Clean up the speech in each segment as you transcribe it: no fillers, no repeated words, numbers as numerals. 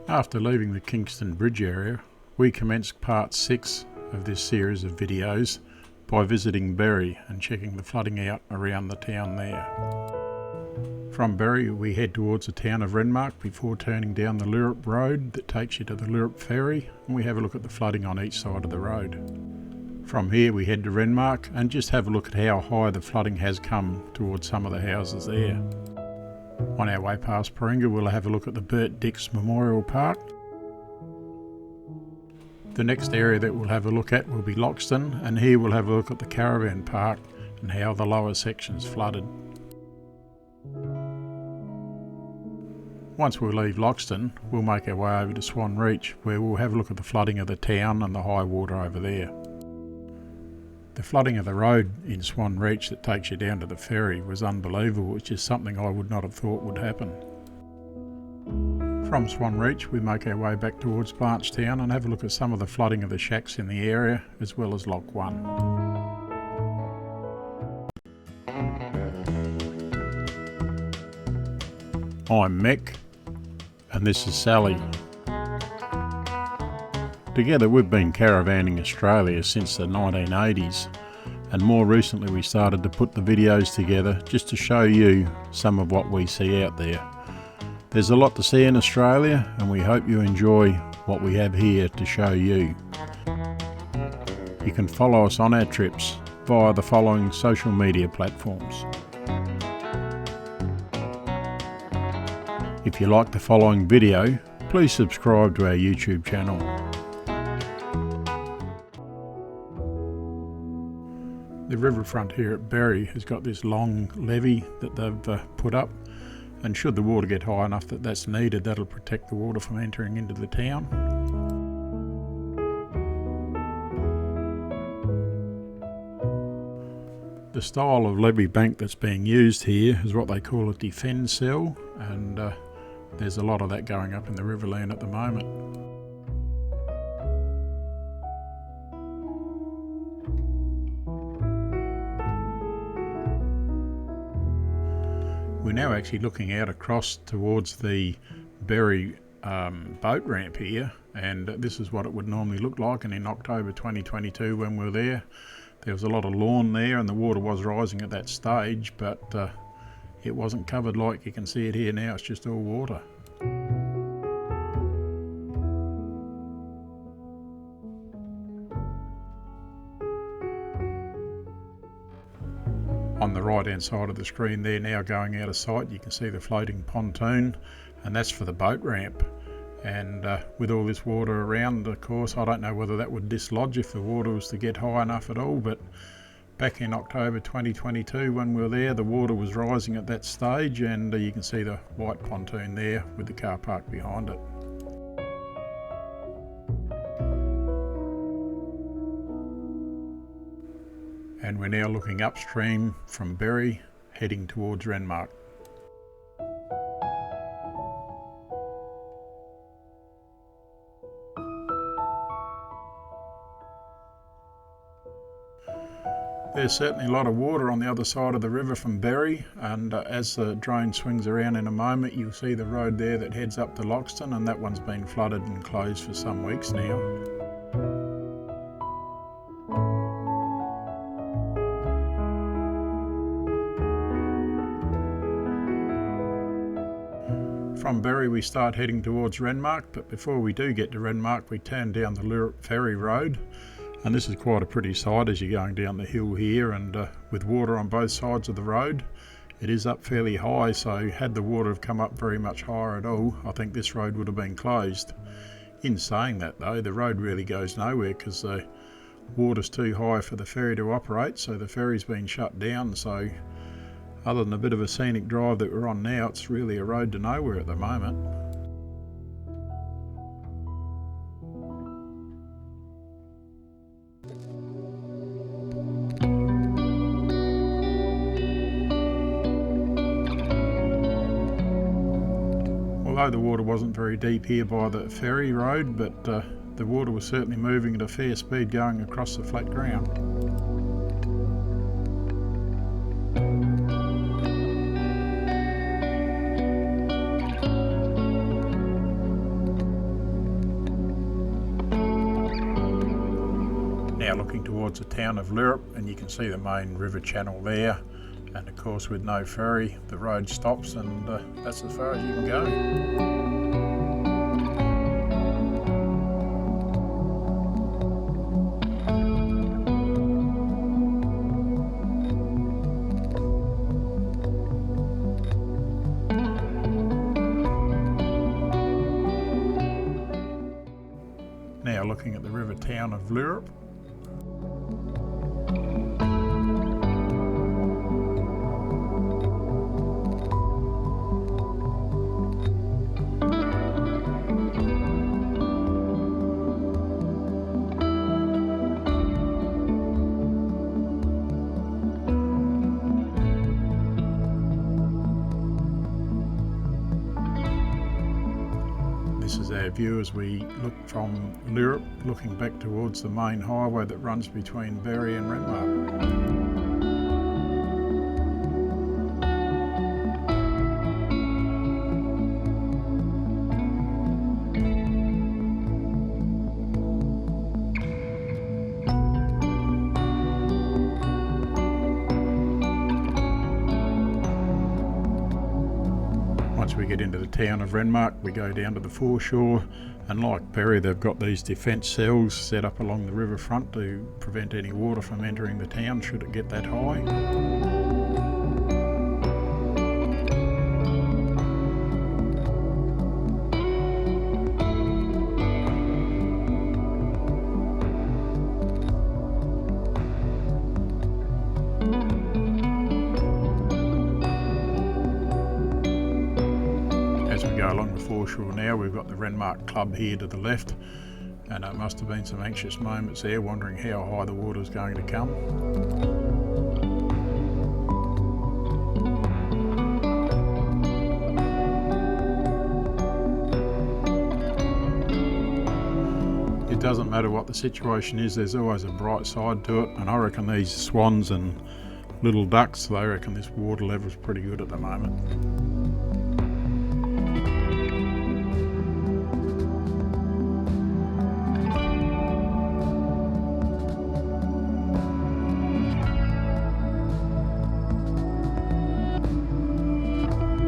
After leaving the Kingston Bridge area, we commenced part 6 of this series of videos by visiting Berri and checking the flooding out around the town there. From Berri we head towards the town of Renmark before turning down the Liverpool Road that takes you to the Liverpool Ferry, and we have a look at the flooding on each side of the road. From here we head to Renmark and just have a look at how high the flooding has come towards some of the houses there. On our way past Paringa we'll have a look at the Bert Dix Memorial Park. The next area that we'll have a look at will be Loxton, and here we'll have a look at the Caravan Park and how the lower sections flooded. Once we leave Loxton, we'll make our way over to Swan Reach, where we'll have a look at the flooding of the town and the high water over there. The flooding of the road in Swan Reach that takes you down to the ferry was unbelievable, which is something I would not have thought would happen. From Swan Reach we make our way back towards Blanchetown and have a look at some of the flooding of the shacks in the area, as well as Lock 1. I'm Mick, and this is Sally. Together we've been caravanning Australia since the 1980s, and more recently we started to put the videos together just to show you some of what we see out there. There's a lot to see in Australia, and we hope you enjoy what we have here to show you. You can follow us on our trips via the following social media platforms. If you like the following video, please subscribe to our YouTube channel. The riverfront here at Berri has got this long levee that they've put up, and should the water get high enough that that's needed, that'll protect the water from entering into the town. The style of levee bank that's being used here is what they call a defend cell, and there's a lot of that going up in the riverland at the moment. We're now actually looking out across towards the Berri boat ramp here, and this is what it would normally look like. And in October 2022 when we were there was a lot of lawn there, and the water was rising at that stage, but it wasn't covered like you can see it here now. It's just all water. On the right hand side of the screen there, now going out of sight, you can see the floating pontoon, and that's for the boat ramp. And with all this water around, of course, I don't know whether that would dislodge if the water was to get high enough at all, but back in October 2022 when we were there, the water was rising at that stage, and you can see the white pontoon there with the car park behind it. And we're now looking upstream from Berri, heading towards Renmark. There's certainly a lot of water on the other side of the river from Berri, and as the drone swings around in a moment you'll see the road there that heads up to Loxton, and that one's been flooded and closed for some weeks now. From Berri we start heading towards Renmark, but before we do get to Renmark we turn down the Ferry Road, and this is quite a pretty sight as you're going down the hill here, and with water on both sides of the road. It is up fairly high, so had the water have come up very much higher at all, I think this road would have been closed. In saying that though, the road really goes nowhere because the water's too high for the ferry to operate, so the ferry's been shut down. So other than a bit of a scenic drive that we're on now, it's really a road to nowhere at the moment. Although the water wasn't very deep here by the ferry road, but the water was certainly moving at a fair speed going across the flat ground. Now looking towards the town of Lirrup, and you can see the main river channel there, and of course with no ferry the road stops, and that's as far as you can go. Now looking at the river town of Lirrup. This is our view as we look from Lirrup, looking back towards the main highway that runs between Berri and Renmark. Once we get into the town of Renmark, we go down to the foreshore, and like Berri, they've got these defence cells set up along the riverfront to prevent any water from entering the town should it get that high. As we go along the foreshore now, we've got the Renmark Club here to the left, and it must have been some anxious moments there, wondering how high the water is going to come. It doesn't matter what the situation is, there's always a bright side to it, and I reckon these swans and little ducks, they reckon this water level's pretty good at the moment.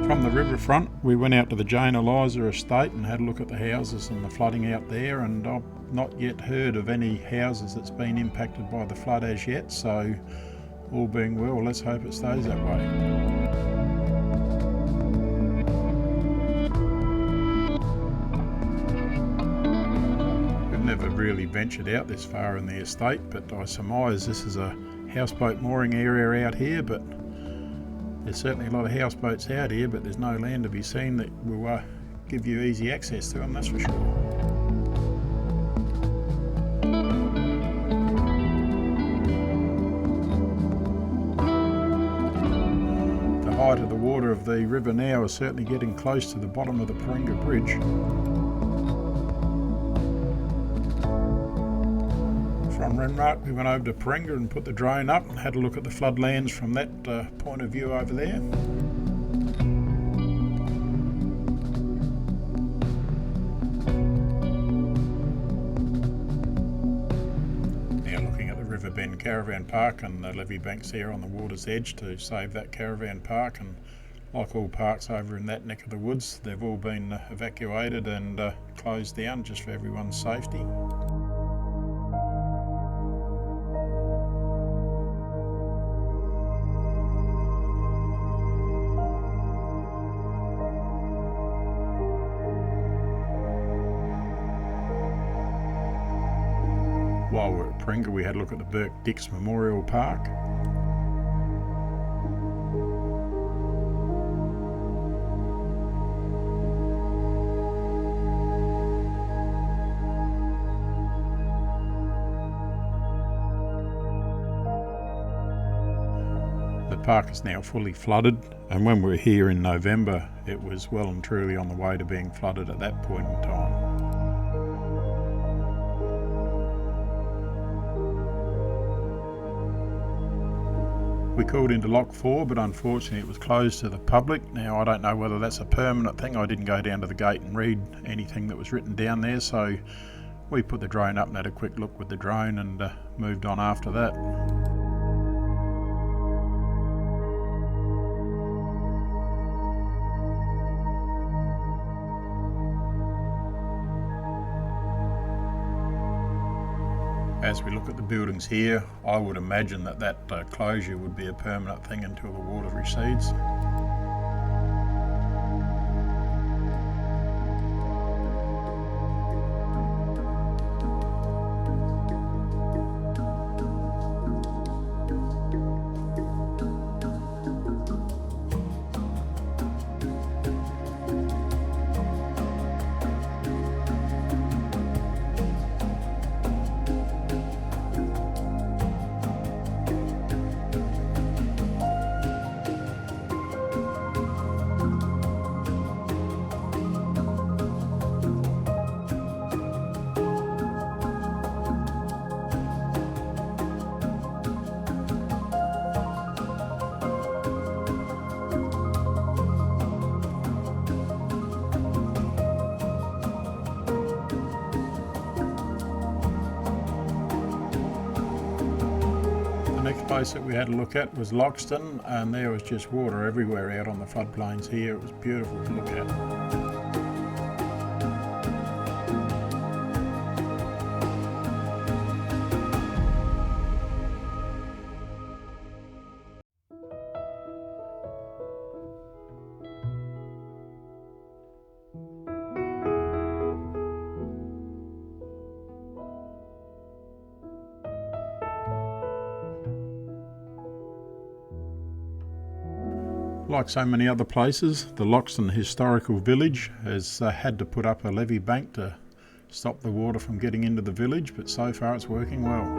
From the riverfront, we went out to the Jane Eliza estate and had a look at the houses and the flooding out there, and I've not yet heard of any houses that's been impacted by the flood as yet, so all being well, let's hope it stays that way. We've never really ventured out this far in the estate, but I surmise this is a houseboat mooring area out here, but there's certainly a lot of houseboats out here, but there's no land to be seen that will give you easy access to them, that's for sure. The height of the water of the river now is certainly getting close to the bottom of the Kingston Bridge. From Renmark, we went over to Kingston and put the drone up and had a look at the floodlands from that point of view over there. Now looking at the Riverbend Caravan Park and the levee banks there on the water's edge to save that caravan park, and like all parks over in that neck of the woods, they've all been evacuated and closed down just for everyone's safety. While we're at Kingston, we had a look at the Burke Dix Memorial Park. The park is now fully flooded, and when we were here in November, it was well and truly on the way to being flooded at that point in time. We called into Lock 4, but unfortunately it was closed to the public. Now I don't know whether that's a permanent thing. I didn't go down to the gate and read anything that was written down there, so we put the drone up and had a quick look with the drone and moved on after that. As we look at the buildings here, I would imagine that closure would be a permanent thing until the water recedes. The next place that we had a look at was Loxton, and there was just water everywhere out on the floodplains here. It was beautiful to look at. Like so many other places, the Loxton Historical Village has had to put up a levee bank to stop the water from getting into the village, but so far it's working well.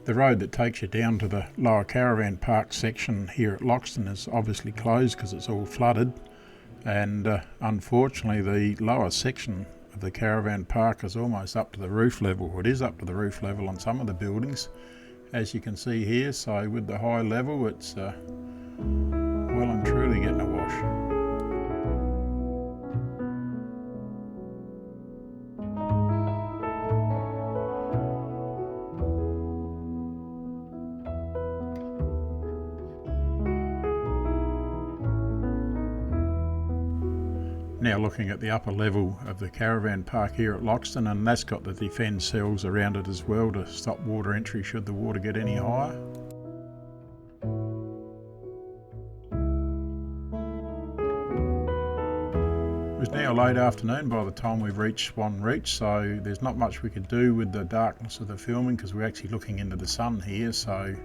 The road that takes you down to the lower Caravan Park section here at Loxton is obviously closed because it's all flooded, and unfortunately the lower section of the Caravan Park is almost up to the roof level. It is up to the roof level on some of the buildings, as you can see here, so with the high level it's well and truly getting awash. Now looking at the upper level of the Caravan Park here at Loxton, and that's got the defence cells around it as well to stop water entry should the water get any higher. It was now late afternoon by the time we reached Swan Reach, so there's not much we could do with the darkness of the filming because we're actually looking into the sun here, so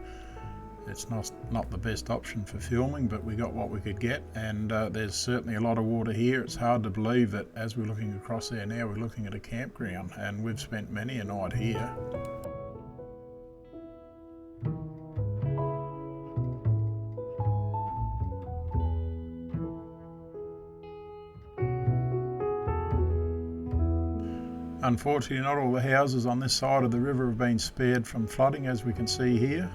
it's not the best option for filming, but we got what we could get, and there's certainly a lot of water here. It's hard to believe that as we're looking across there now, we're looking at a campground, and we've spent many a night here. Unfortunately, not all the houses on this side of the river have been spared from flooding, as we can see here.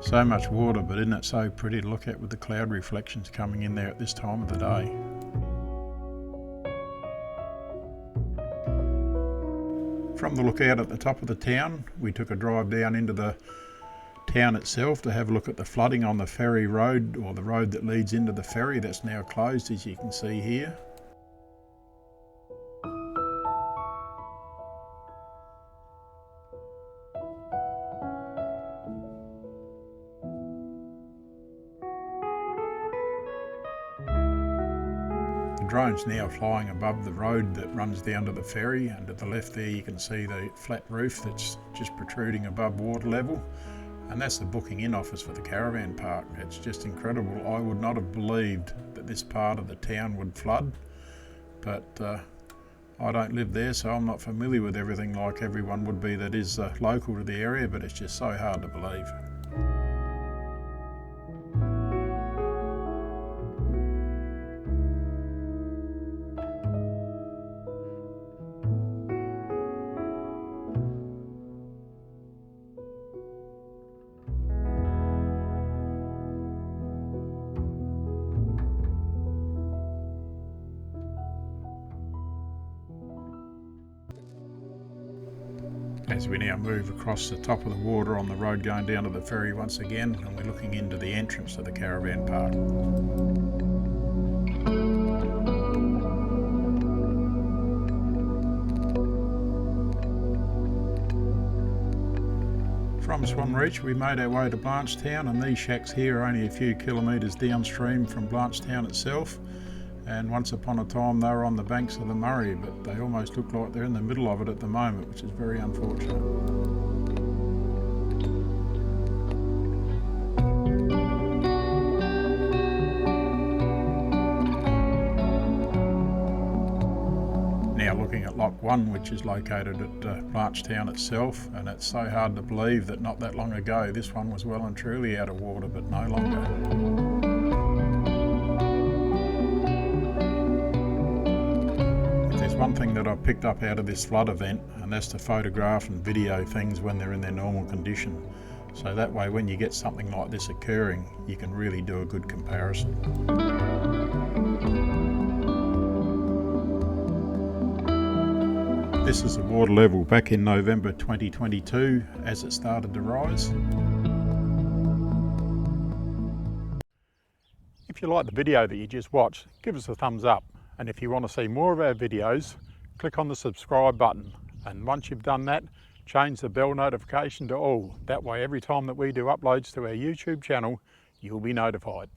So much water, but isn't it so pretty to look at with the cloud reflections coming in there at this time of the day. From the lookout at the top of the town, we took a drive down into the town itself to have a look at the flooding on the Ferry Road, or the road that leads into the ferry. That's now closed, as you can see here. The drone's now flying above the road that runs down to the ferry, and to the left there you can see the flat roof that's just protruding above water level, and that's the booking in office for the Caravan Park. It's just incredible. I would not have believed that this part of the town would flood, but I don't live there, so I'm not familiar with everything like everyone would be that is local to the area, but it's just so hard to believe. As we now move across the top of the water on the road going down to the ferry once again, and we're looking into the entrance to the Caravan Park. From Swan Reach we made our way to Blanchetown, and these shacks here are only a few kilometres downstream from Blanchetown itself. And once upon a time they were on the banks of the Murray, but they almost look like they're in the middle of it at the moment, which is very unfortunate. Now looking at Lock 1, which is located at Blanchetown itself, and it's so hard to believe that not that long ago this one was well and truly out of water, but no longer. One thing that I picked up out of this flood event, and that's to photograph and video things when they're in their normal condition. So that way when you get something like this occurring, you can really do a good comparison. This is the water level back in November 2022 as it started to rise. If you like the video that you just watched, give us a thumbs up. And if you want to see more of our videos, click on the subscribe button. And once you've done that, change the bell notification to all. That way every time that we do uploads to our YouTube channel, you'll be notified.